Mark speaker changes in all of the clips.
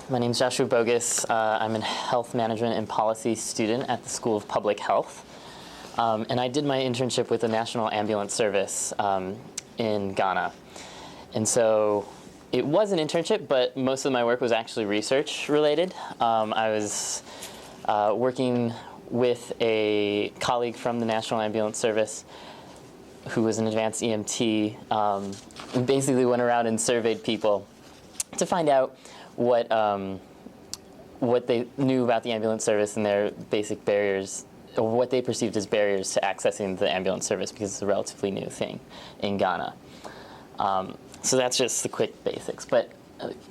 Speaker 1: My name is Joshua Bogus. I'm a health management and policy student at the School of Public Health. And I did my internship with the National Ambulance Service in Ghana. And so it was an internship, but most of my work was actually research related. I was working with a colleague from the National Ambulance Service who was an advanced EMT, and basically went around and surveyed people to find out what they knew about the ambulance service and their basic barriers, or what they perceived as barriers to accessing the ambulance service, because it's a relatively new thing in Ghana. So that's just the quick basics. But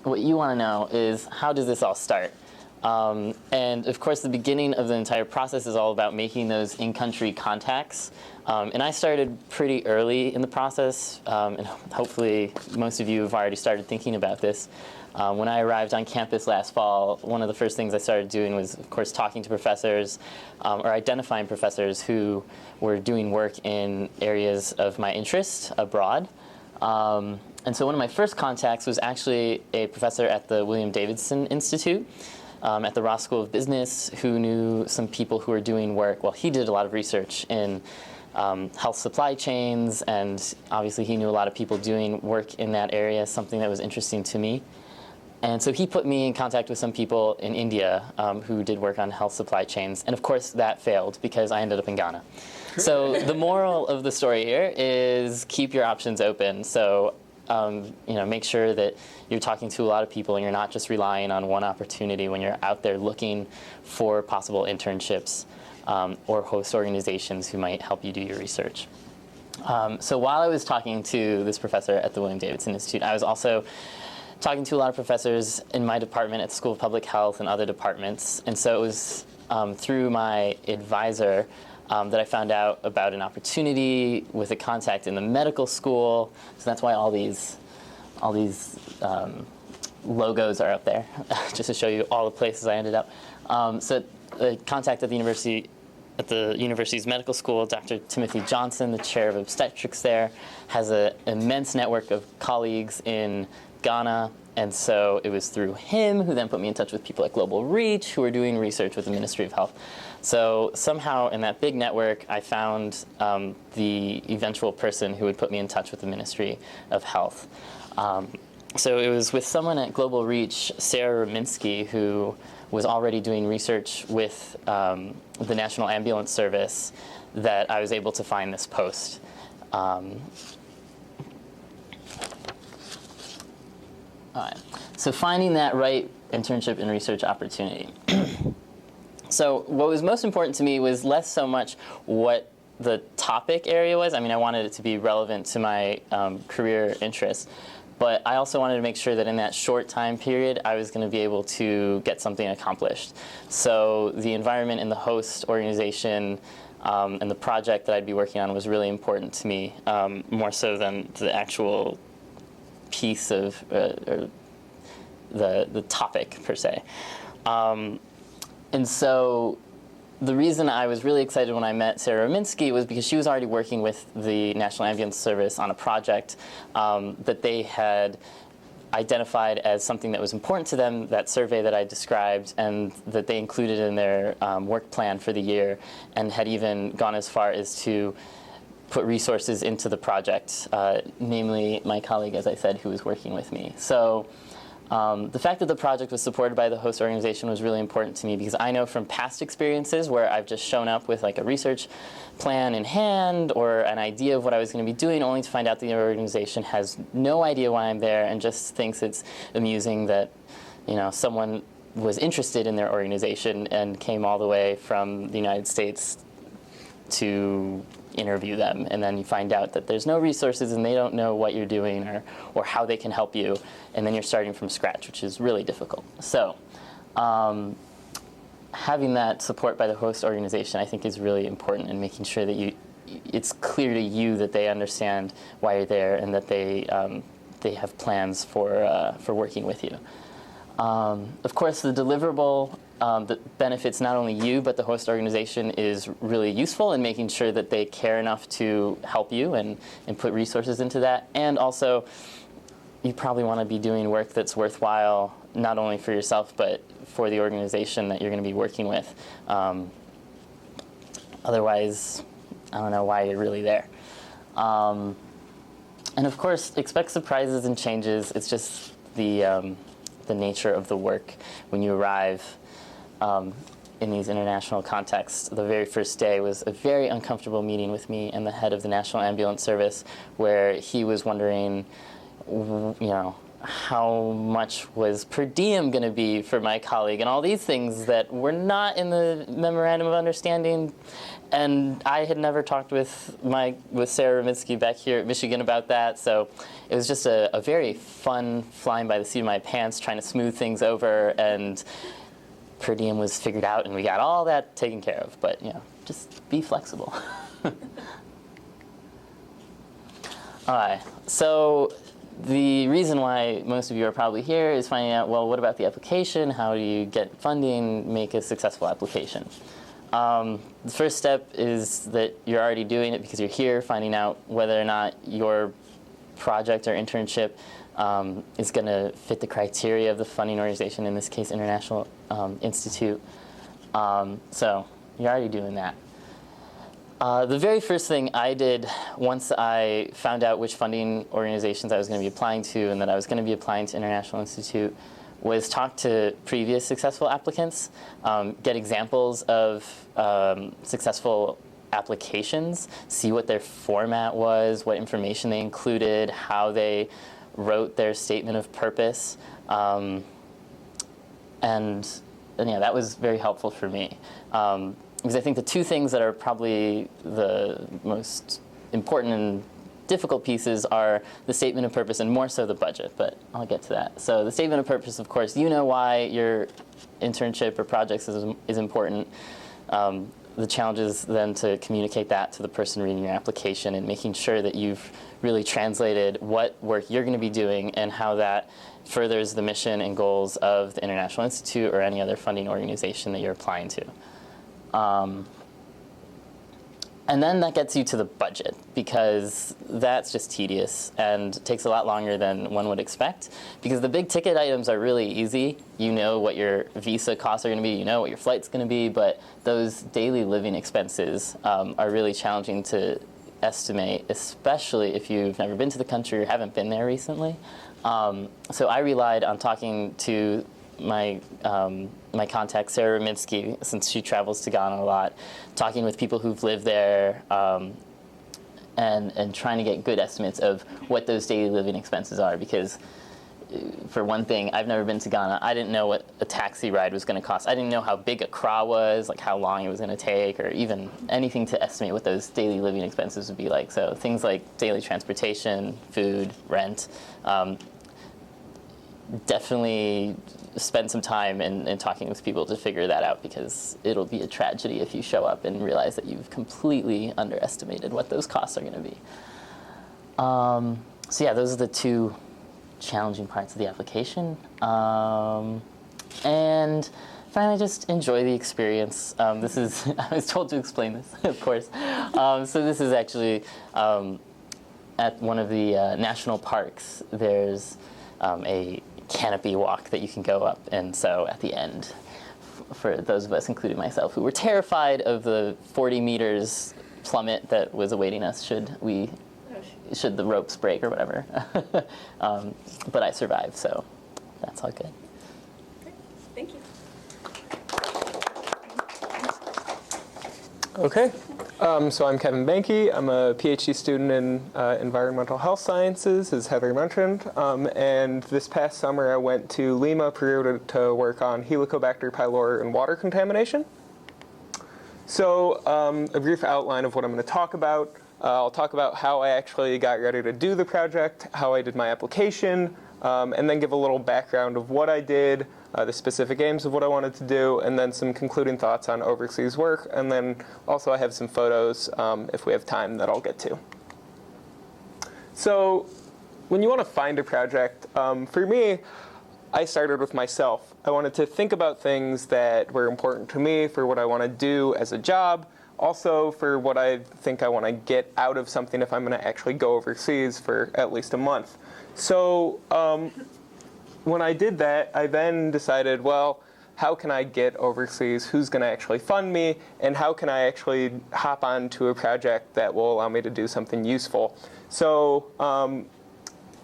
Speaker 1: what you want to know is, how does this all start? And of course, the beginning of the entire process is all about making those in-country contacts. And I started pretty early in the process, and hopefully most of you have already started thinking about this. When I arrived on campus last fall, one of the first things I started doing was, of course, talking to professors, or identifying professors who were doing work in areas of my interest abroad. And so one of my first contacts was actually a professor at the William Davidson Institute at the Ross School of Business, who knew some people who were doing work. Well, he did a lot of research in health supply chains, and obviously he knew a lot of people doing work in that area, something that was interesting to me. And so he put me in contact with some people in India who did work on health supply chains. And of course, that failed because I ended up in Ghana. So the moral of the story here is keep your options open. So make sure that you're talking to a lot of people and you're not just relying on one opportunity when you're out there looking for possible internships or host organizations who might help you do your research. So while I was talking to this professor at the William Davidson Institute, I was also talking to a lot of professors in my department at the School of Public Health and other departments. And so it was through my advisor that I found out about an opportunity with a contact in the medical school. So that's why all these logos are up there, just to show you all the places I ended up. So a contact at the university's medical school, Dr. Timothy Johnson, the chair of obstetrics there, has an immense network of colleagues in Ghana, and so it was through him who then put me in touch with people at Global Reach who were doing research with the Ministry of Health. So somehow in that big network, I found the eventual person who would put me in touch with the Ministry of Health. So it was with someone at Global Reach, Sarah Rominsky, who was already doing research with the National Ambulance Service, that I was able to find this post. All right. So finding that right internship and research opportunity. So what was most important to me was less so much what the topic area was. I mean, I wanted it to be relevant to my career interests. But I also wanted to make sure that in that short time period, I was going to be able to get something accomplished. So the environment in the host organization and the project that I'd be working on was really important to me, more so than the actual piece of or the topic per se. And so the reason I was really excited when I met Sarah Rominsky was because she was already working with the National Ambulance Service on a project that they had identified as something that was important to them, that survey that I described, and that they included in their work plan for the year, and had even gone as far as to put resources into the project, namely my colleague, as I said, who was working with me. So the fact that the project was supported by the host organization was really important to me, because I know from past experiences where I've just shown up with like a research plan in hand or an idea of what I was going to be doing, only to find out the organization has no idea why I'm there and just thinks it's amusing that, someone was interested in their organization and came all the way from the United States to interview them, and then you find out that there's no resources and they don't know what you're doing or how they can help you, and then you're starting from scratch, which is really difficult. So having that support by the host organization, I think, is really important in making sure that it's clear to you that they understand why you're there and that they have plans for working with you. Of course, the deliverable that benefits not only you but the host organization is really useful in making sure that they care enough to help you and put resources into that. And also, you probably want to be doing work that's worthwhile, not only for yourself, but for the organization that you're going to be working with. Otherwise, I don't know why you're really there. And of course, expect surprises and changes. It's just the nature of the work when you arrive in these international contexts. The very first day was a very uncomfortable meeting with me and the head of the National Ambulance Service, where he was wondering, how much was per diem going to be for my colleague, and all these things that were not in the memorandum of understanding. And I had never talked with Sarah Ramitsky back here at Michigan about that, so it was just a very fun flying by the seat of my pants, trying to smooth things over, and per diem was figured out, and we got all that taken care of. But just be flexible. All right, so the reason why most of you are probably here is finding out, well, what about the application? How do you get funding, make a successful application? The first step is that you're already doing it because you're here, finding out whether or not your project or internship is going to fit the criteria of the funding organization, in this case, International Institute. So you're already doing that. The very first thing I did once I found out which funding organizations I was going to be applying to and that I was going to be applying to International Institute was talk to previous successful applicants, get examples of successful applications, see what their format was, what information they included, how they wrote their statement of purpose. And that was very helpful for me. Because I think the two things that are probably the most important and difficult pieces are the statement of purpose and more so the budget, but I'll get to that. So the statement of purpose, of course, you know why your internship or projects is important. The challenge is then to communicate that to the person reading your application and making sure that you've really translated what work you're going to be doing and how that furthers the mission and goals of the International Institute or any other funding organization that you're applying to. And then that gets you to the budget, because that's just tedious and takes a lot longer than one would expect, because the big ticket items are really easy. You know what your visa costs are going to be, you know what your flight's going to be, but those daily living expenses are really challenging to estimate, especially if you've never been to the country or haven't been there recently. So I relied on talking to my contact, Sarah Ramitsky, since she travels to Ghana a lot, talking with people who've lived there and trying to get good estimates of what those daily living expenses are. Because, for one thing, I've never been to Ghana. I didn't know what a taxi ride was going to cost. I didn't know how big Accra was, like how long it was going to take, or even anything to estimate what those daily living expenses would be like. So things like daily transportation, food, rent. Definitely spend some time in talking with people to figure that out, because it'll be a tragedy if you show up and realize that you've completely underestimated what those costs are going to be. So yeah, those are the two challenging parts of the application. And finally, just enjoy the experience. This is, I was told to explain this, of course. So this is actually at one of the national parks. There's a canopy walk that you can go up, and so at the end, for those of us, including myself, who were terrified of the 40 meters plummet that was awaiting us should the ropes break or whatever, but I survived, so that's all good.
Speaker 2: Thank you.
Speaker 3: Okay, so I'm Kevin Boehnke. I'm a Ph.D. student in environmental health sciences, as Heather mentioned. And this past summer, I went to Lima, Peru, to work on Helicobacter pylori and water contamination. So a brief outline of what I'm going to talk about. I'll talk about how I actually got ready to do the project, how I did my application, and then give a little background of what I did, the specific aims of what I wanted to do, and then some concluding thoughts on overseas work. And then also I have some photos, if we have time, that I'll get to. So when you want to find a project, for me, I started with myself. I wanted to think about things that were important to me for what I want to do as a job, also for what I think I want to get out of something if I'm going to actually go overseas for at least a month. So when I did that, I then decided, well, how can I get overseas? Who's going to actually fund me? And how can I actually hop on to a project that will allow me to do something useful? So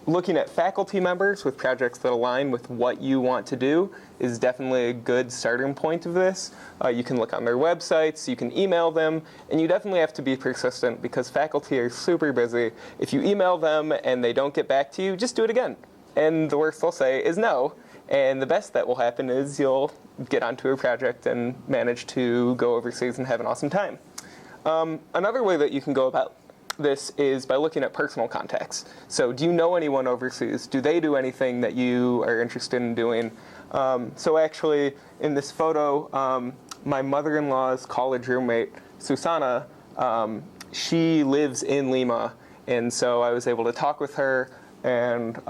Speaker 3: looking at faculty members with projects that align with what you want to do is definitely a good starting point of this. You can look on their websites, you can email them, and you definitely have to be persistent because faculty are super busy. If you email them and they don't get back to you, just do it again. And the worst they'll say is no. And the best that will happen is you'll get onto a project and manage to go overseas and have an awesome time. Another way that you can go about this is by looking at personal contacts. So do you know anyone overseas? Do they do anything that you are interested in doing? So actually, in this photo, my mother-in-law's college roommate, Susana, she lives in Lima. And so I was able to talk with her and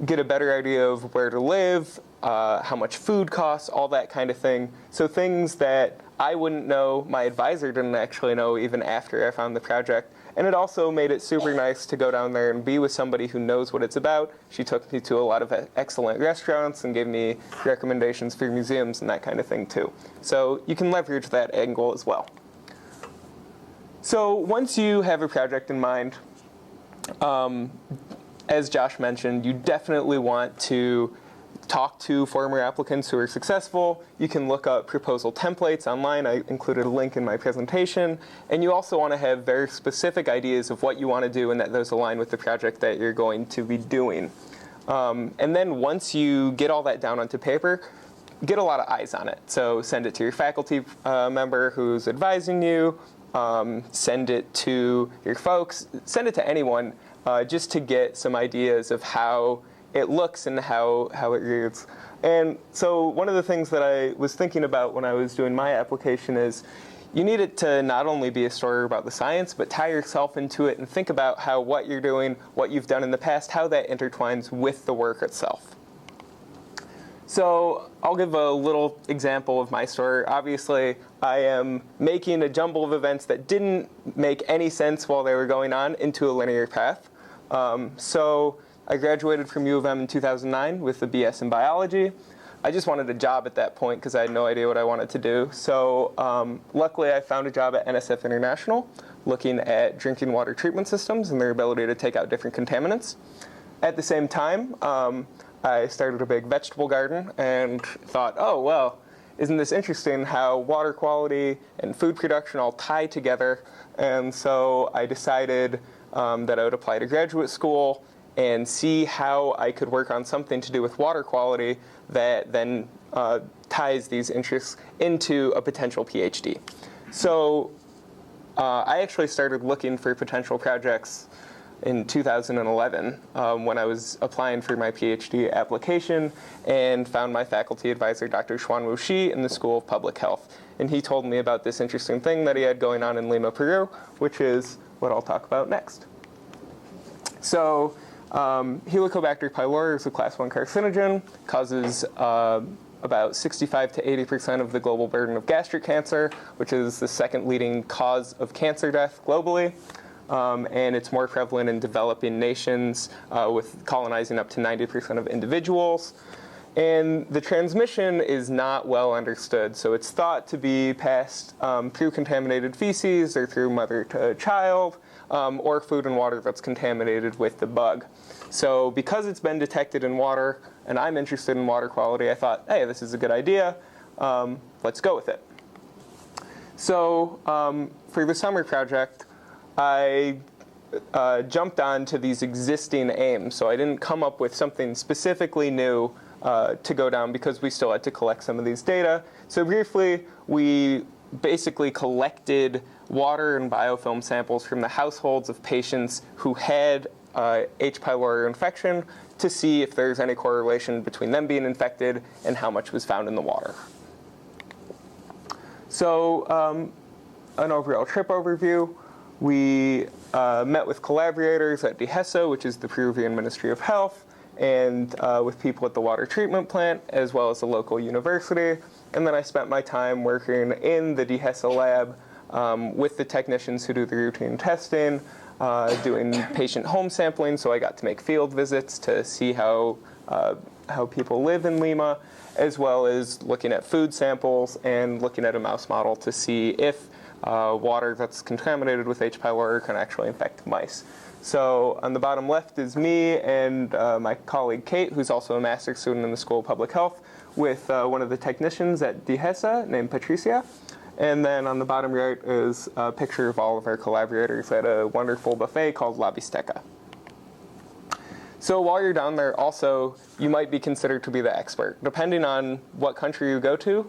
Speaker 3: get a better idea of where to live, how much food costs, all that kind of thing. So things that I wouldn't know, my advisor didn't actually know even after I found the project. And it also made it super nice to go down there and be with somebody who knows what it's about. She took me to a lot of excellent restaurants and gave me recommendations for museums and that kind of thing too. So you can leverage that angle as well. So once you have a project in mind, as Josh mentioned, you definitely want to talk to former applicants who are successful. You can look up proposal templates online. I included a link in my presentation. And you also want to have very specific ideas of what you want to do and that those align with the project that you're going to be doing. And then once you get all that down onto paper, get a lot of eyes on it. So send it to your faculty member who's advising you. Send it to your folks. Send it to anyone just to get some ideas of how it looks and how it reads. And so one of the things that I was thinking about when I was doing my application is you need it to not only be a story about the science, but tie yourself into it and think about how what you're doing, what you've done in the past, how that intertwines with the work itself. So I'll give a little example of my story. Obviously, I am making a jumble of events that didn't make any sense while they were going on into a linear path. So I graduated from U of M in 2009 with a BS in biology. I just wanted a job at that point because I had no idea what I wanted to do. So luckily I found a job at NSF International looking at drinking water treatment systems and their ability to take out different contaminants. At the same time, I started a big vegetable garden and thought, oh, well, isn't this interesting how water quality and food production all tie together? And so I decided that I would apply to graduate school and see how I could work on something to do with water quality that then ties these interests into a potential Ph.D. So I actually started looking for potential projects in 2011 when I was applying for my Ph.D. application and found my faculty advisor, Dr. Xuanwu Shi, in the School of Public Health. And he told me about this interesting thing that he had going on in Lima, Peru, which is what I'll talk about next. So Helicobacter pylori is a class 1 carcinogen, causes about 65 to 80% of the global burden of gastric cancer, which is the second leading cause of cancer death globally. And it's more prevalent in developing nations with colonizing up to 90% of individuals. And the transmission is not well understood. So it's thought to be passed through contaminated feces or through mother to child or food and water that's contaminated with the bug. So because it's been detected in water and I'm interested in water quality, I thought, hey, this is a good idea. Let's go with it. So for the summer project, I jumped onto these existing aims. So I didn't come up with something specifically new to go down because we still had to collect some of these data. So briefly, we basically collected water and biofilm samples from the households of patients who had H. pylori infection to see if there's any correlation between them being infected and how much was found in the water. So an overall trip overview. We met with collaborators at DHESA, which is the Peruvian Ministry of Health, and with people at the water treatment plant, as well as the local university. And then I spent my time working in the DHESA lab with the technicians who do the routine testing, doing patient home sampling, so I got to make field visits to see how people live in Lima, as well as looking at food samples and looking at a mouse model to see if water that's contaminated with H. pylori can actually infect mice. So on the bottom left is me and my colleague Kate, who's also a master's student in the School of Public Health, with one of the technicians at DHESA named Patricia. And then on the bottom right is a picture of all of our collaborators at a wonderful buffet called La Bisteca. So while you're down there, also, you might be considered to be the expert. Depending on what country you go to,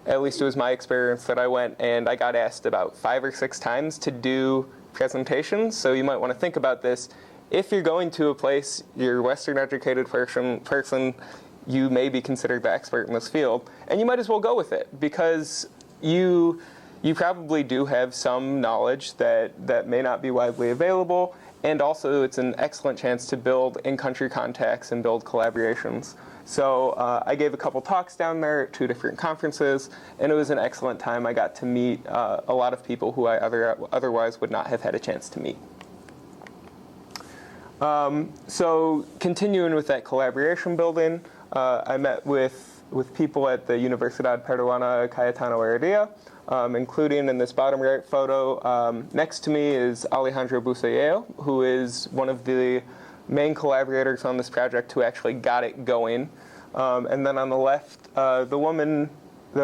Speaker 3: at least it was my experience that I went and I got asked about 5 or 6 times to do presentations. So you might want to think about this. If you're going to a place, you're a Western educated person, you may be considered the expert in this field, and you might as well go with it, because you probably do have some knowledge that may not be widely available, and also it's an excellent chance to build in-country contacts and build collaborations. So I gave a couple talks down there at 2 different conferences, and it was an excellent time. I got to meet a lot of people who I otherwise would not have had a chance to meet. So continuing with that collaboration building, I met with people at the Universidad Peruana Cayetano Heredia, including in this bottom right photo. Next to me is Alejandro Bucelleo, who is one of the main collaborators on this project who actually got it going. And then on the left, the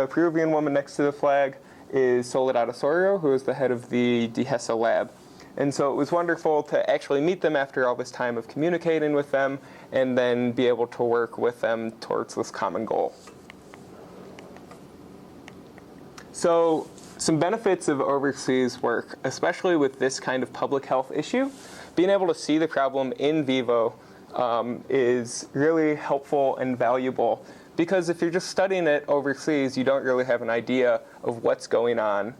Speaker 3: Peruvian woman next to the flag is Soledad Osorio, who is the head of the DHESA lab. And so it was wonderful to actually meet them after all this time of communicating with them, and then be able to work with them towards this common goal. So some benefits of overseas work, especially with this kind of public health issue, being able to see the problem in vivo is really helpful and valuable, because if you're just studying it overseas, you don't really have an idea of what's going on.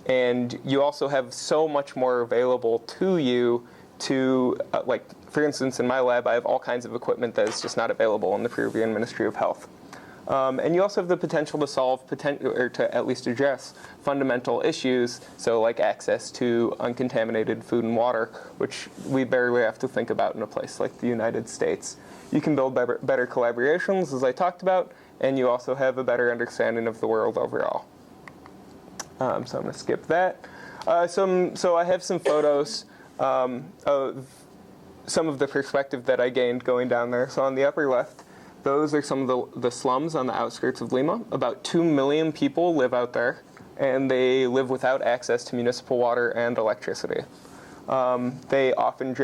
Speaker 3: And you also have so much more available to you to, like, for instance, in my lab, I have all kinds of equipment that is just not available in the Peruvian Ministry of Health. And you also have the potential to solve, or to at least address fundamental issues, so like access to uncontaminated food and water, which we barely have to think about in a place like the United States. You can build better collaborations, as I talked about, and you also have a better understanding of the world overall. So I'm going to skip that. So I have some photos of some of the perspective that I gained going down there. So on the upper left, those are some of the slums on the outskirts of Lima. About 2 million people live out there, and they live without access to municipal water and electricity. They often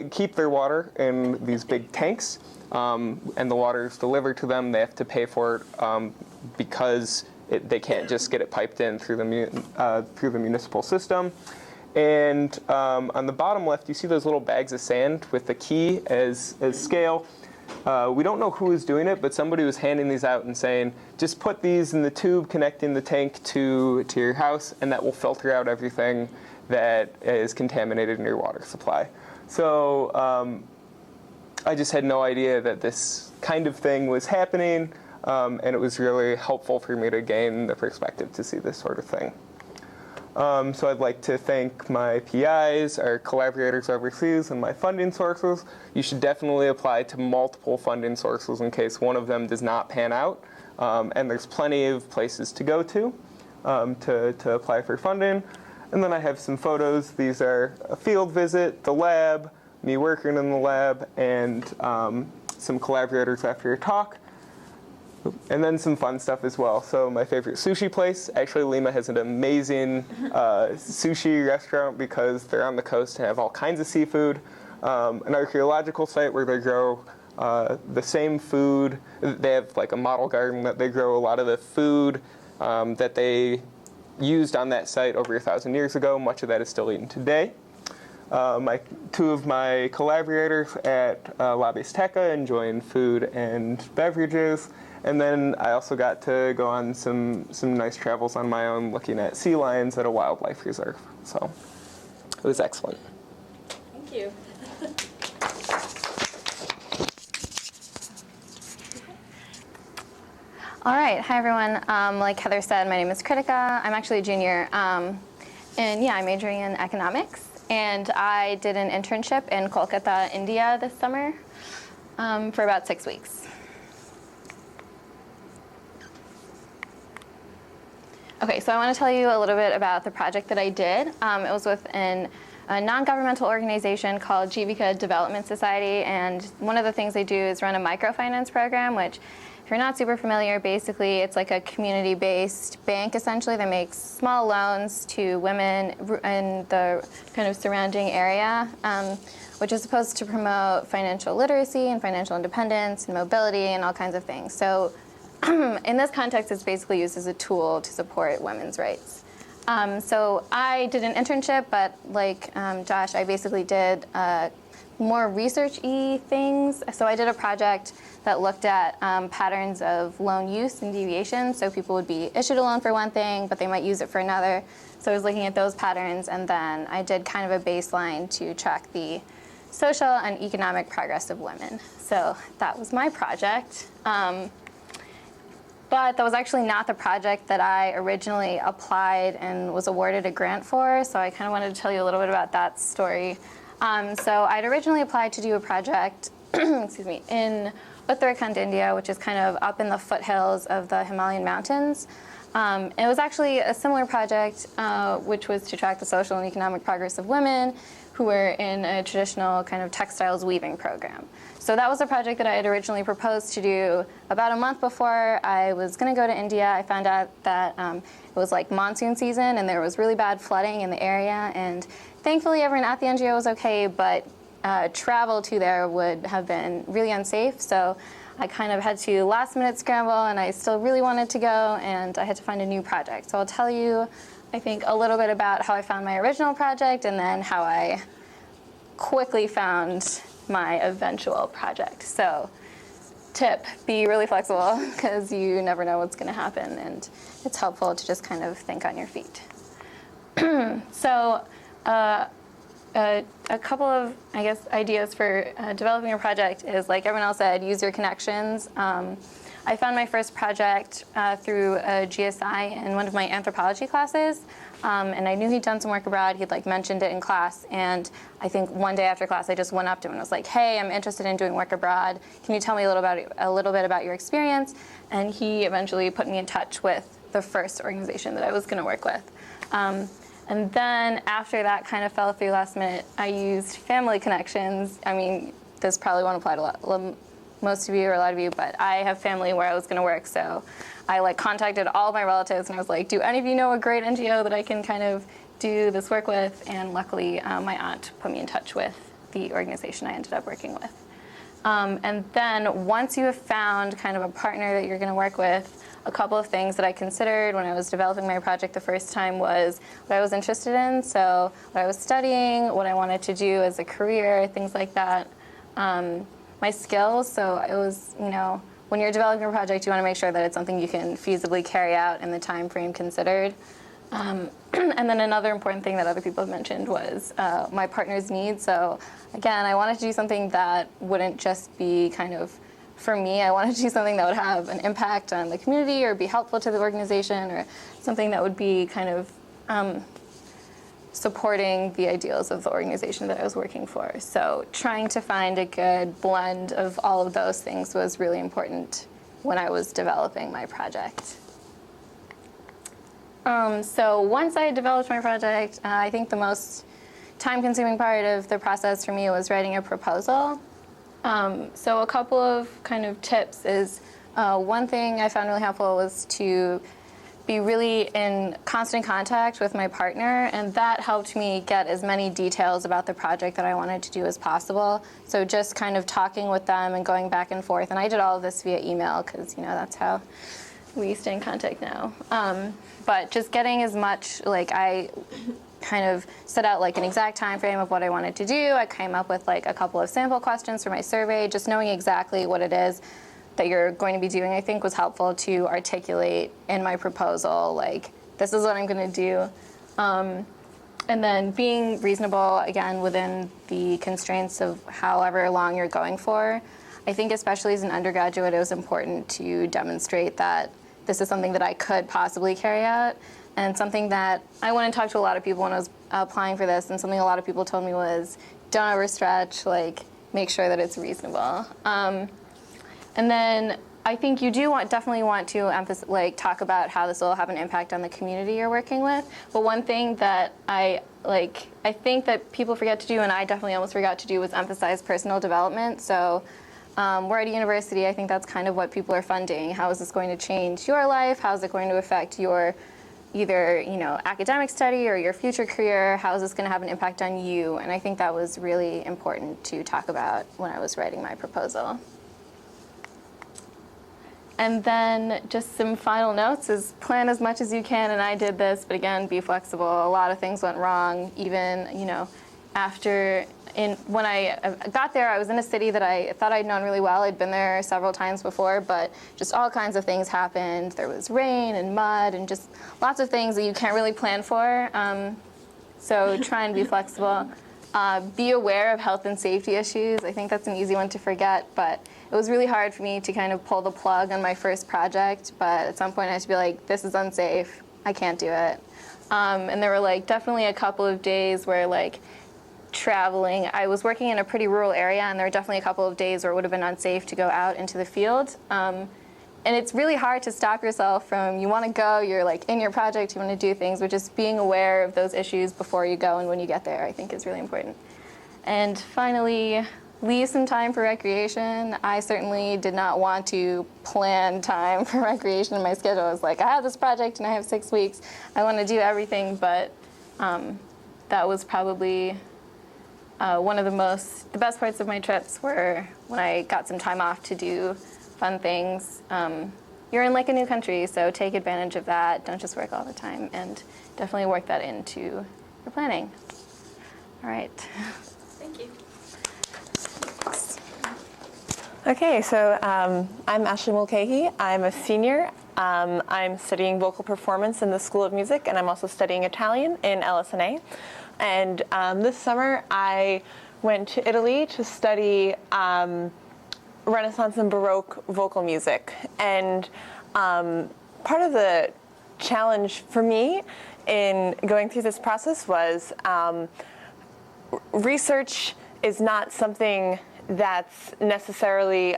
Speaker 3: keep their water in these big tanks, and the water is delivered to them. They have to pay for it because they can't just get it piped in through the municipal system. And on the bottom left, you see those little bags of sand with the key as scale. We don't know who is doing it, but somebody was handing these out and saying, just put these in the tube connecting the tank to your house, and that will filter out everything that is contaminated in your water supply. So I just had no idea that this kind of thing was happening. And it was really helpful for me to gain the perspective to see this sort of thing. So I'd like to thank my PIs, our collaborators overseas, and my funding sources. You should definitely apply to multiple funding sources in case one of them does not pan out. And there's plenty of places to go to apply for funding. And then I have some photos. These are a field visit, the lab, me working in the lab, and some collaborators after a talk. And then some fun stuff as well. So my favorite sushi place, actually Lima has an amazing sushi restaurant because they're on the coast and have all kinds of seafood. An archaeological site where they grow the same food. They have like a model garden that they grow a lot of the food that they used on that site over 1,000 years ago. Much of that is still eaten today. 2 of my collaborators at La Bisteca enjoying food and beverages. And then I also got to go on some nice travels on my own looking at sea lions at a wildlife reserve. So it was excellent.
Speaker 2: Thank you.
Speaker 4: All right. Hi, everyone. Like Heather said, my name is Kritika. I'm actually a junior. And yeah, I'm majoring in economics. And I did an internship in Kolkata, India this summer for about 6 weeks. Okay, so I want to tell you a little bit about the project that I did. It was with a non-governmental organization called Jeevika Development Society, and one of the things they do is run a microfinance program, which, if you're not super familiar, basically it's like a community-based bank, essentially, that makes small loans to women in the kind of surrounding area, which is supposed to promote financial literacy and financial independence and mobility and all kinds of things. So in this context, it's basically used as a tool to support women's rights. So I did an internship, but like Josh, I basically did more research-y things. So I did a project that looked at patterns of loan use and deviation. So people would be issued a loan for one thing, but they might use it for another. So I was looking at those patterns, and then I did kind of a baseline to track the social and economic progress of women. So that was my project. But that was actually not the project that I originally applied and was awarded a grant for, so I kind of wanted to tell you a little bit about that story. So I'd originally applied to do a project excuse me, in Uttarakhand, India, which is kind of up in the foothills of the Himalayan mountains. It was actually a similar project, which was to track the social and economic progress of women who were in a traditional kind of textiles weaving program. So that was a project that I had originally proposed to do about a month before I was going to go to India. I found out that it was like monsoon season and there was really bad flooding in the area, and thankfully everyone at the NGO was okay, but travel to there would have been really unsafe. So I kind of had to last minute scramble, and I still really wanted to go, and I had to find a new project. So I'll tell you, I think, a little bit about how I found my original project and then how I quickly found my eventual project. So tip, be really flexible, because you never know what's going to happen, and it's helpful to just kind of think on your feet. So a couple of, I guess, ideas for developing a project is, like everyone else said, use your connections. I found my first project through a GSI in one of my anthropology classes, and I knew he'd done some work abroad. He'd like mentioned it in class, and I think one day after class I just went up to him and was like, "Hey, I'm interested in doing work abroad. Can you tell me a little bit about your experience?" And he eventually put me in touch with the first organization that I was going to work with. And then after that kind of fell through last minute, I used family connections. I mean, this probably won't apply to most of you or a lot of you, but I have family where I was going to work, so I like contacted all of my relatives and I was like, do any of you know a great NGO that I can kind of do this work with? And luckily, my aunt put me in touch with the organization I ended up working with. And then once you have found kind of a partner that you're going to work with, a couple of things that I considered when I was developing my project the first time was what I was interested in, so what I was studying, what I wanted to do as a career, things like that. My skills, so it was, you know, when you're developing a project, you want to make sure that it's something you can feasibly carry out in the time frame considered. And then another important thing that other people have mentioned was my partner's needs. So again, I wanted to do something that wouldn't just be kind of for me. I wanted to do something that would have an impact on the community or be helpful to the organization, or something that would be kind of supporting the ideals of the organization that I was working for. So trying to find a good blend of all of those things was really important when I was developing my project. So once I had developed my project, I think the most time-consuming part of the process for me was writing a proposal. So a couple of kind of tips is, one thing I found really helpful was to be really in constant contact with my partner, and that helped me get as many details about the project that I wanted to do as possible. So just kind of talking with them and going back and forth, and I did all of this via email because, you know, that's how we stay in contact now. But just getting as much, like I kind of set out like an exact time frame of what I wanted to do. I came up with like a couple of sample questions for my survey. Just knowing exactly what it is that you're going to be doing, I think, was helpful to articulate in my proposal, like, this is what I'm going to do. And then being reasonable, again, within the constraints of however long you're going for. I think especially as an undergraduate, it was important to demonstrate that this is something that I could possibly carry out. And something that I went and talked to a lot of people when I was applying for this, and something a lot of people told me was, don't overstretch, like, make sure that it's reasonable. And then I think you do definitely want to talk about how this will have an impact on the community you're working with. But one thing that I think that people forget to do, and I definitely almost forgot to do, was emphasize personal development. So we're at a university. I think that's kind of what people are funding. How is this going to change your life? How is it going to affect your either academic study or your future career? How is this going to have an impact on you? And I think that was really important to talk about when I was writing my proposal. And then just some final notes is plan as much as you can, and I did this, but again, be flexible. A lot of things went wrong, even, when I got there, I was in a city that I thought I'd known really well. I'd been there several times before, but just all kinds of things happened. There was rain and mud and just lots of things that you can't really plan for. So try and be flexible. Be aware of health and safety issues. I think that's an easy one to forget, but it was really hard for me to kind of pull the plug on my first project, but at some point I had to be like, this is unsafe, I can't do it. And there were definitely a couple of days where traveling, I was working in a pretty rural area, and there were definitely a couple of days where it would have been unsafe to go out into the field. And it's really hard to stop yourself from, you want to go, you're in your project, you want to do things, but just being aware of those issues before you go and when you get there, I think is really important. And finally, leave some time for recreation. I certainly did not want to plan time for recreation in my schedule. I was like, I have this project and I have 6 weeks. I want to do everything, but that was probably one of the best parts of my trips were when I got some time off to do fun things. You're in a new country, so take advantage of that. Don't just work all the time, and definitely work that into your planning. All right.
Speaker 2: Thank you.
Speaker 5: Okay, so I'm Ashley Mulcahy. I'm a senior. I'm studying vocal performance in the School of Music, and I'm also studying Italian in LSNA. And this summer, I went to Italy to study Renaissance and Baroque vocal music. And part of the challenge for me in going through this process was research is not something that's necessarily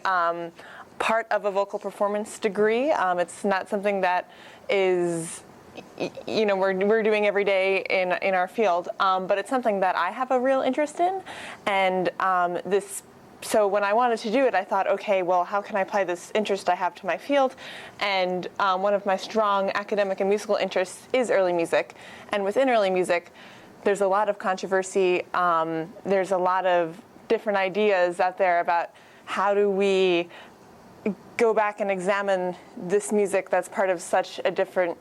Speaker 5: part of a vocal performance degree. It's not something that is we're doing every day in our field, but it's something that I have a real interest in, and so when I wanted to do it, I thought, okay, well, how can I apply this interest I have to my field? And one of my strong academic and musical interests is early music, and within early music, there's a lot of controversy. There's a lot of different ideas out there about how do we go back and examine this music that's part of such a different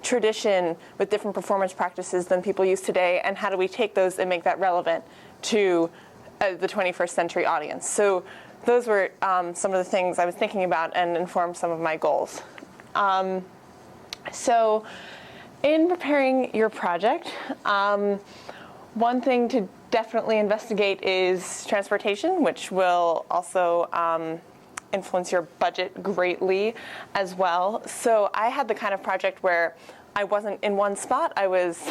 Speaker 5: tradition with different performance practices than people use today, and how do we take those and make that relevant to the 21st century audience. So those were some of the things I was thinking about and informed some of my goals. So in preparing your project, one thing to definitely investigate is transportation, which will also influence your budget greatly as well. So I had the kind of project where I wasn't in one spot. I was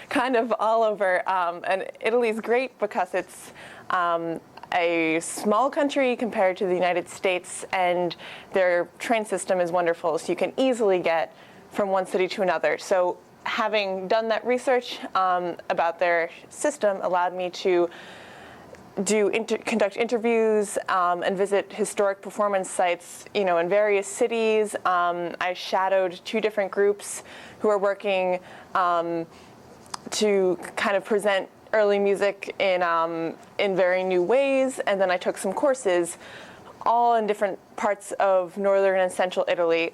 Speaker 5: kind of all over. And Italy's great because it's a small country compared to the United States, and their train system is wonderful, so you can easily get from one city to another. So having done that research about their system allowed me to conduct interviews and visit historic performance sites, in various cities. I shadowed 2 different groups who are working to kind of present early music in very new ways, and then I took some courses, all in different parts of northern and central Italy.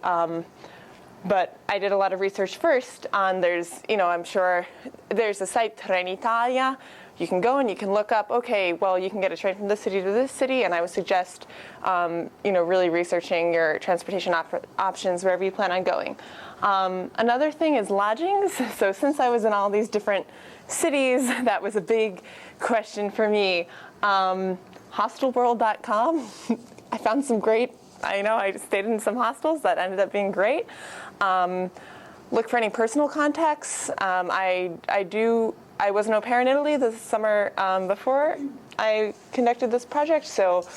Speaker 5: But I did a lot of research first on I'm sure there's a site, Trenitalia. You can go and you can look up, okay, well, you can get a train from this city to this city, and I would suggest, really researching your transportation options wherever you plan on going. Another thing is lodgings. So since I was in all these different cities, that was a big question for me. Hostelworld.com, I found some great, I stayed in some hostels that ended up being great. look for any personal contexts. I was an au pair in Italy this summer before I conducted this project, so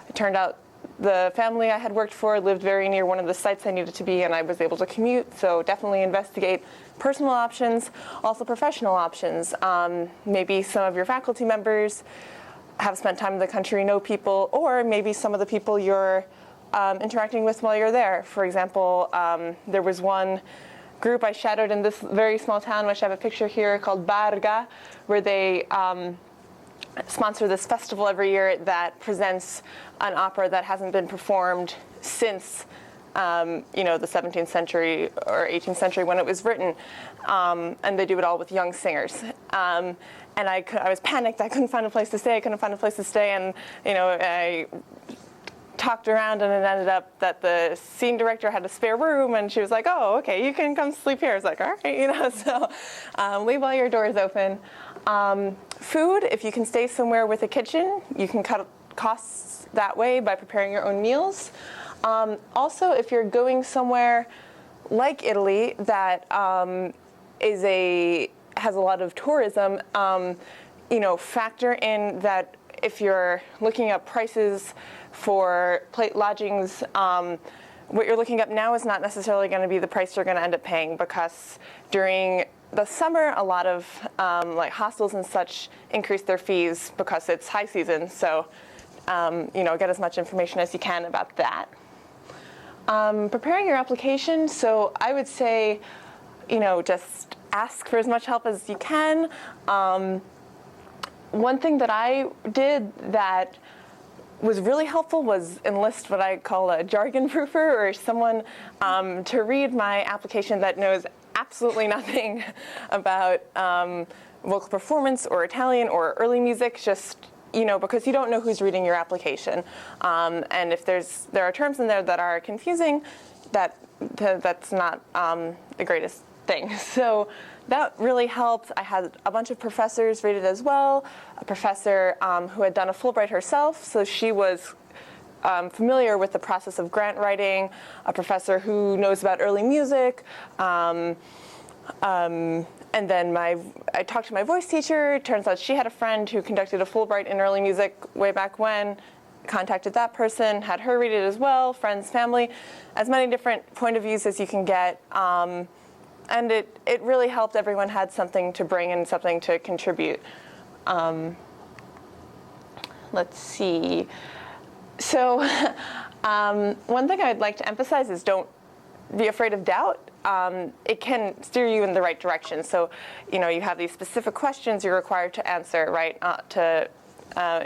Speaker 5: it turned out the family I had worked for lived very near one of the sites I needed to be, and I was able to commute, so definitely investigate personal options, also professional options. Maybe some of your faculty members have spent time in the country, know people, or maybe some of the people you're interacting with while you're there. For example, there was one group I shadowed in this very small town, which I have a picture here, called Barga, where they sponsor this festival every year that presents an opera that hasn't been performed since the 17th century or 18th century when it was written, and they do it all with young singers. And I was panicked. I couldn't find a place to stay. And I talked around, and it ended up that the scene director had a spare room, and she was like, "Oh, okay, you can come sleep here." I was like, "All right," So leave all your doors open. Food, if you can stay somewhere with a kitchen, you can cut costs that way by preparing your own meals. Also, if you're going somewhere like Italy that has a lot of tourism, factor in that if you're looking up prices for plate lodgings, what you're looking up now is not necessarily going to be the price you're going to end up paying, because during the summer, a lot of hostels and such increase their fees because it's high season. So, get as much information as you can about that. Preparing your application. So I would say, just ask for as much help as you can. One thing that I did that was really helpful was enlist what I call a jargon proofer, or someone to read my application that knows absolutely nothing about vocal performance or Italian or early music, just because you don't know who's reading your application. And if there are terms in there that are confusing, that's not the greatest thing. So that really helped. I had a bunch of professors read it as well. A professor who had done a Fulbright herself, so she was familiar with the process of grant writing. A professor who knows about early music. And then I talked to my voice teacher. It turns out she had a friend who conducted a Fulbright in early music way back when. Contacted that person, had her read it as well, friends, family, as many different point of views as you can get. And it really helped. Everyone had something to bring and something to contribute. Let's see. So one thing I'd like to emphasize is don't be afraid of doubt. It can steer you in the right direction. So, you have these specific questions you're required to answer, right,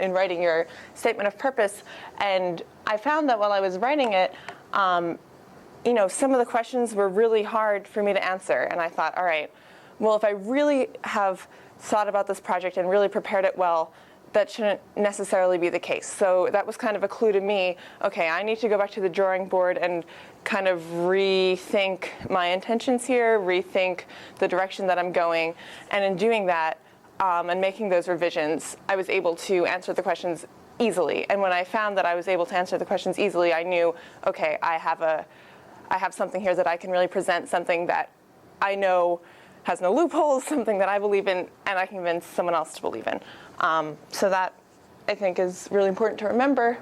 Speaker 5: in writing your statement of purpose. And I found that while I was writing it, some of the questions were really hard for me to answer. And I thought, all right, well, if I really have thought about this project and really prepared it well, that shouldn't necessarily be the case. So that was kind of a clue to me. Okay, I need to go back to the drawing board and kind of rethink my intentions here, rethink the direction that I'm going. And in doing that and making those revisions, I was able to answer the questions easily. And when I found that I was able to answer the questions easily, I knew, okay, I have something here that I can really present, something that I know has no loopholes, something that I believe in, and I can convince someone else to believe in. So that, I think, is really important to remember.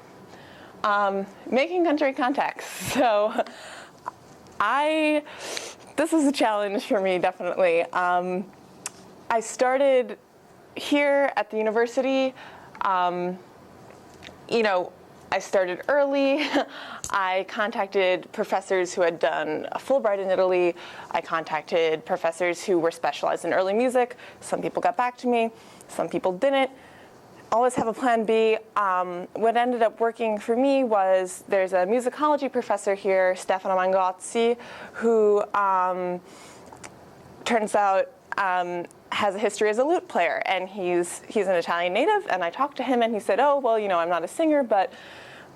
Speaker 5: Making country contacts. So this is a challenge for me, definitely. I started here at the university. I started early. I contacted professors who had done a Fulbright in Italy. I contacted professors who were specialized in early music. Some people got back to me. Some people didn't. Always have a plan B. What ended up working for me was there's a musicology professor here, Stefano Mangozzi, who turns out has a history as a lute player, and he's an Italian native. And I talked to him, and he said, "Oh, well, I'm not a singer, but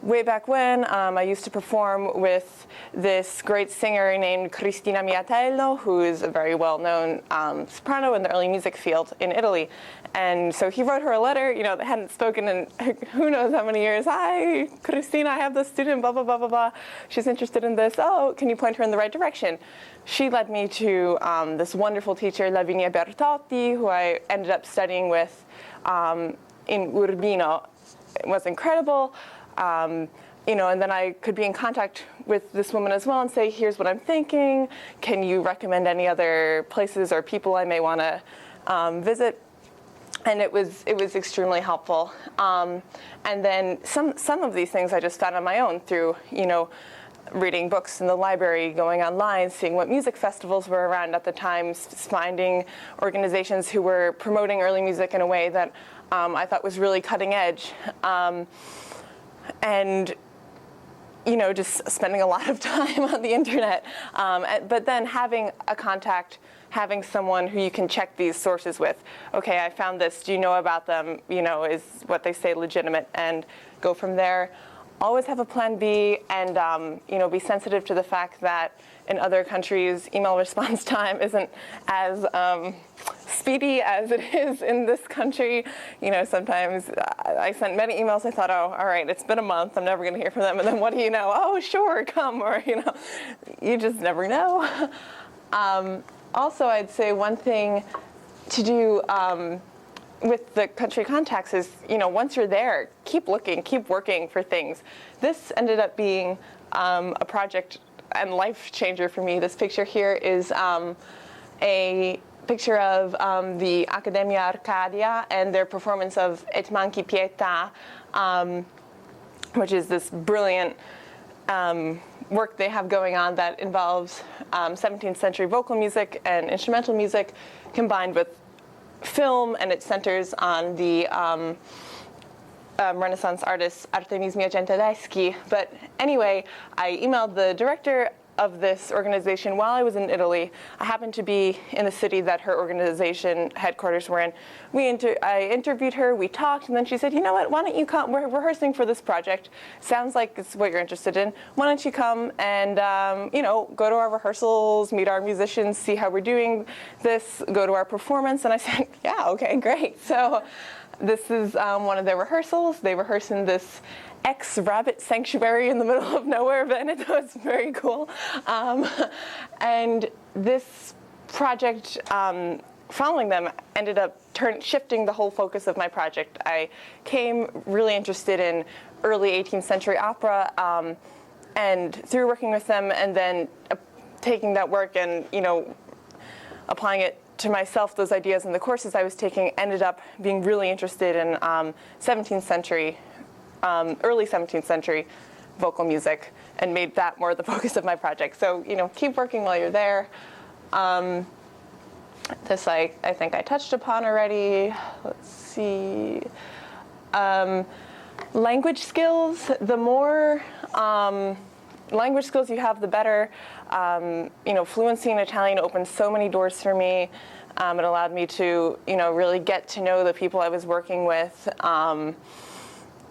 Speaker 5: way back when, I used to perform with this great singer named Cristina Miatello, who is a very well-known soprano in the early music field in Italy. And so he wrote her a letter, they hadn't spoken in who knows how many years. Hi, Cristina, I have this student, blah, blah, blah, blah, blah. She's interested in this. Oh, can you point her in the right direction? She led me to this wonderful teacher, Lavinia Bertotti, who I ended up studying with in Urbino. It was incredible. And then I could be in contact with this woman as well and say, here's what I'm thinking. Can you recommend any other places or people I may want to visit? And it was extremely helpful. And then some of these things I just found on my own through, reading books in the library, going online, seeing what music festivals were around at the time, finding organizations who were promoting early music in a way that I thought was really cutting edge. And just spending a lot of time on the internet. But then having a contact, having someone who you can check these sources with. Okay, I found this. Do you know about them? Is what they say legitimate? And go from there. Always have a plan B, and be sensitive to the fact that in other countries, email response time isn't as speedy as it is in this country. Sometimes I sent many emails. I thought, oh, all right, it's been a month. I'm never going to hear from them. And then what do you know? Oh, sure, come. Or, you just never know. Also, I'd say one thing to do with the country contacts is, once you're there, keep looking, keep working for things. This ended up being a project and life changer for me. This picture here is a picture of the Accademia Arcadia and their performance of Et Manchi Pietà, which is this brilliant work they have going on that involves 17th century vocal music and instrumental music combined with film, and it centers on the Renaissance artist Artemisio Gentileschi. But anyway, I emailed the director of this organization while I was in Italy. I happened to be in the city that her organization headquarters were in. I interviewed her, we talked, and then she said, you know what, why don't you come, we're rehearsing for this project. Sounds like it's what you're interested in. Why don't you come and, go to our rehearsals, meet our musicians, see how we're doing this, go to our performance. And I said, yeah, okay, great. So this is one of their rehearsals. They rehearse in this ex-rabbit sanctuary in the middle of nowhere, Veneto. It's very cool. And this project, following them, ended up shifting the whole focus of my project. I came really interested in early 18th century opera, and through working with them and then taking that work and, applying it to myself, those ideas in the courses I was taking ended up being really interested in 17th century early 17th century vocal music, and made that more the focus of my project. So, keep working while you're there. This I think I touched upon already. Let's see. Language skills. The more language skills you have, the better. Fluency in Italian opened so many doors for me. It allowed me to, really get to know the people I was working with.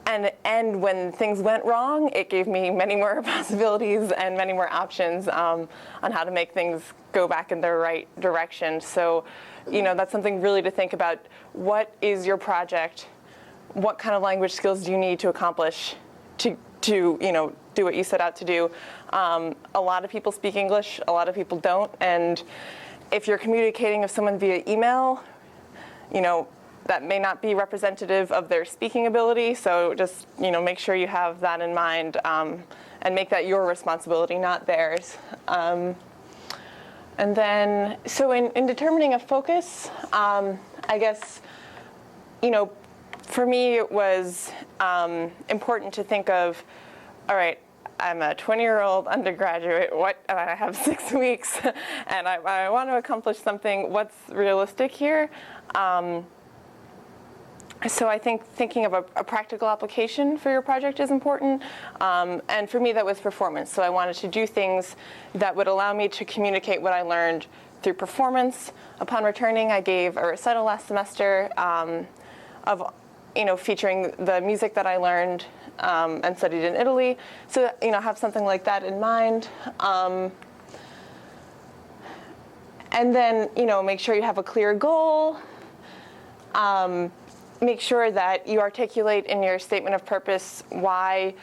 Speaker 5: And when things went wrong, it gave me many more possibilities and many more options on how to make things go back in the right direction. So, that's something really to think about. What is your project? What kind of language skills do you need to accomplish to do what you set out to do? A lot of people speak English, a lot of people don't. And if you're communicating with someone via email, that may not be representative of their speaking ability, so just make sure you have that in mind and make that your responsibility, not theirs. And then, so in determining a focus, I guess, for me it was important to think of, all right, I'm a 20-year-old undergraduate, I have 6 weeks, and I want to accomplish something. What's realistic here? So I think thinking of a practical application for your project is important. And for me, that was performance. So I wanted to do things that would allow me to communicate what I learned through performance. Upon returning, I gave a recital last semester of featuring the music that I learned and studied in Italy. So, have something like that in mind. And then, make sure you have a clear goal. Make sure that you articulate in your statement of purpose why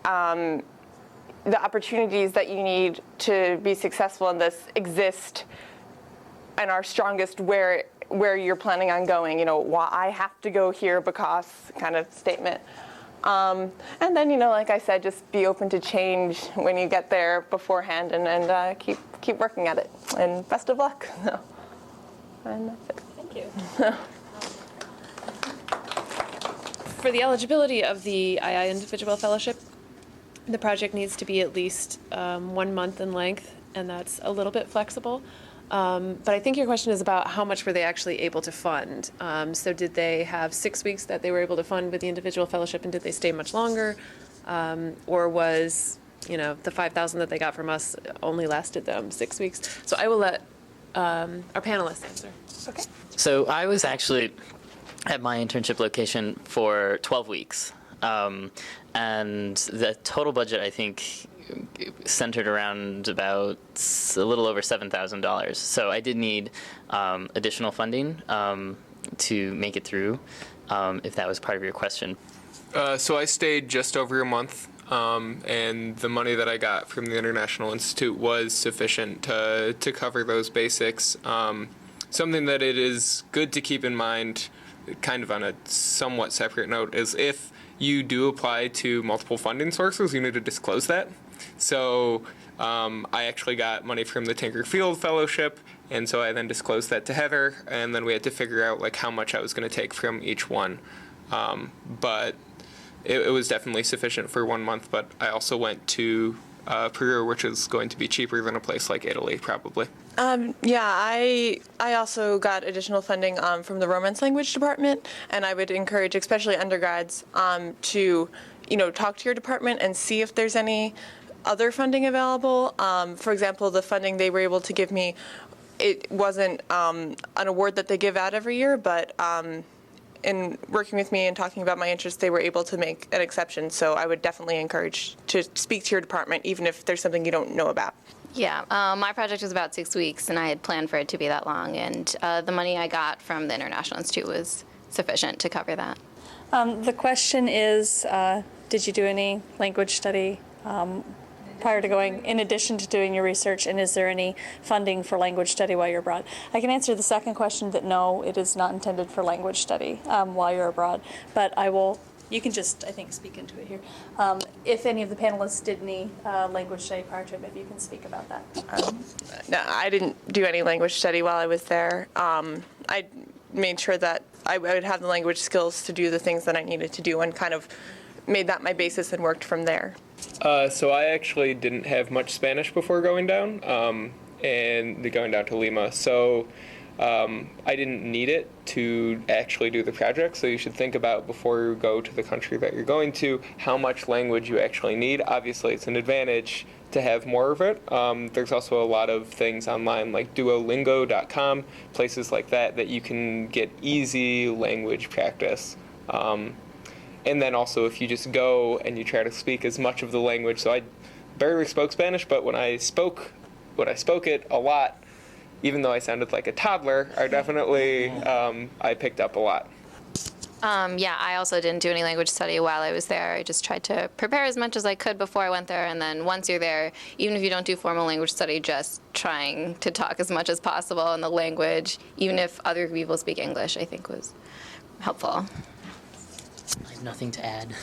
Speaker 5: the opportunities that you need to be successful in this exist and are strongest where you're planning on going. Why I have to go here because kind of statement. And then, like I said, just be open to change when you get there beforehand, and keep working at it. And best of luck. And that's it.
Speaker 2: Thank you. For the eligibility of the II Individual Fellowship, the project needs to be at least 1 month in length, and that's a little bit flexible. But I think your question is about how much were they actually able to fund. So did they have 6 weeks that they were able to fund with the individual fellowship, and did they stay much longer? Or was, the $5,000 that they got from us only lasted them 6 weeks? So I will let our panelists answer.
Speaker 5: Okay.
Speaker 1: So I was actually at my internship location for 12 weeks. And the total budget, I think, centered around about a little over $7,000. So I did need additional funding to make it through, if that was part of your question.
Speaker 3: So I stayed just over a month, and the money that I got from the International Institute was sufficient to cover those basics. Something that it is good to keep in mind, kind of on a somewhat separate note, is if you do apply to multiple funding sources, you need to disclose that. So I actually got money from the Tinker Field Fellowship, and so I then disclosed that to Heather, and then we had to figure out how much I was going to take from each one. But it was definitely sufficient for 1 month, but I also went to Peru, which is going to be cheaper than a place like Italy, probably.
Speaker 5: I also got additional funding from the Romance Language Department, and I would encourage, especially undergrads, to talk to your department and see if there's any other funding available. For example, the funding they were able to give me, it wasn't an award that they give out every year, but in working with me and talking about my interests, they were able to make an exception. So I would definitely encourage to speak to your department, even if there's something you don't know about.
Speaker 4: Yeah, my project was about 6 weeks, and I had planned for it to be that long, and the money I got from the International Institute was sufficient to cover that.
Speaker 6: The question is, did you do any language study prior to going, in addition to doing your research, and is there any funding for language study while you're abroad? I can answer the second question that no, it is not intended for language study while you're abroad, but you can just, I think, speak into it here. If any of the panelists did any language study prior to it, maybe you can speak about that.
Speaker 5: No, I didn't do any language study while I was there. I made sure that I would have the language skills to do the things that I needed to do, and kind of made that my basis and worked from there.
Speaker 3: So I actually didn't have much Spanish before going down, and going down to Lima. So I didn't need it to actually do the project. So you should think about, before you go to the country that you're going to, how much language you actually need. Obviously, it's an advantage to have more of it. There's also a lot of things online like Duolingo.com, places like that you can get easy language practice. And then also, if you just go and you try to speak as much of the language. So I barely spoke Spanish, but when I spoke it a lot, even though I sounded like a toddler, I definitely I picked up a lot.
Speaker 4: Yeah, I also didn't do any language study while I was there. I just tried to prepare as much as I could before I went there, and then once you're there, even if you don't do formal language study, just trying to talk as much as possible in the language, even if other people speak English, I think was helpful.
Speaker 1: I have nothing to add.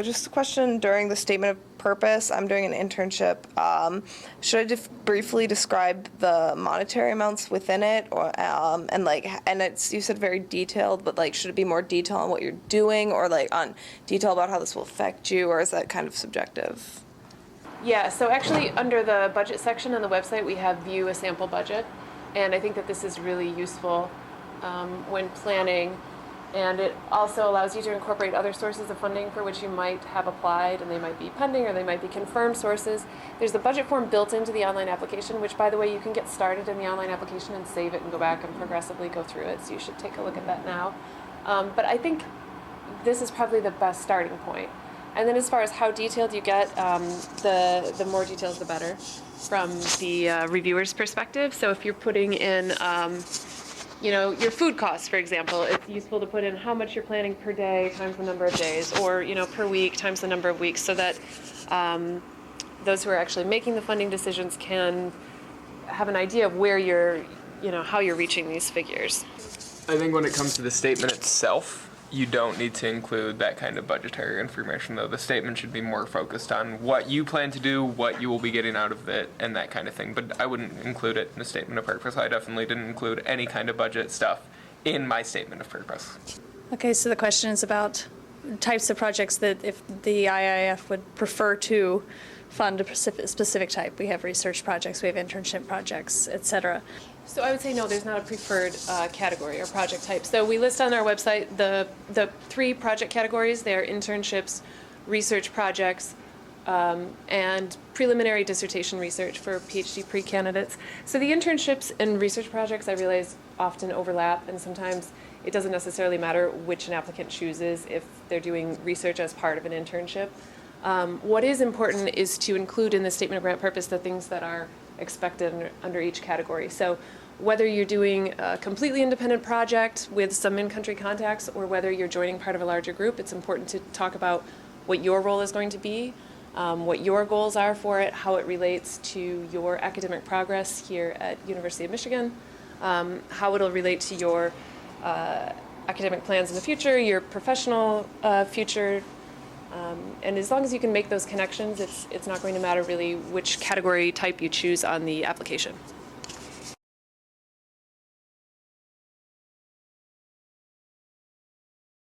Speaker 7: Just a question during the statement of purpose. I'm doing an internship. Should I briefly describe the monetary amounts within it, or and it's, you said very detailed, but should it be more detail on what you're doing, or on detail about how this will affect you, or is that kind of subjective?
Speaker 2: Yeah, so actually under the budget section on the website, we have view a sample budget, and I think that this is really useful when planning. And it also allows you to incorporate other sources of funding for which you might have applied, and they might be pending or they might be confirmed sources. There's a budget form built into the online application, which, by the way, you can get started in the online application and save it and go back and progressively go through it, so you should take a look at that now. But I think this is probably the best starting point. And then as far as how detailed you get, the more details the better from the reviewer's perspective. So if you're putting in, your food costs, for example, it's useful to put in how much you're planning per day times the number of days, or per week times the number of weeks, so that those who are actually making the funding decisions can have an idea of where you're, how you're reaching these figures.
Speaker 3: I think when it comes to the statement itself, you don't need to include that kind of budgetary information, though. The statement should be more focused on what you plan to do, what you will be getting out of it, and that kind of thing. But I wouldn't include it in the statement of purpose. I definitely didn't include any kind of budget stuff in my statement of purpose.
Speaker 6: Okay, so the question is about types of projects that if the IIIF would prefer to fund a specific type. We have research projects, we have internship projects, et cetera.
Speaker 2: So I would say no, there's not a preferred category or project type. So we list on our website the 3 project categories. They are internships, research projects, and preliminary dissertation research for Ph.D. pre-candidates. So the internships and research projects, I realize, often overlap, and sometimes it doesn't necessarily matter which an applicant chooses if they're doing research as part of an internship. What is important is to include in the statement of grant purpose the things that are expected under each category. So whether you're doing a completely independent project with some in-country contacts or whether you're joining part of a larger group, it's important to talk about what your role is going to be, what your goals are for it, how it relates to your academic progress here at University of Michigan, how it'll relate to your academic plans in the future, your professional future. And as long as you can make those connections, it's not going to matter really which category type you choose on the application.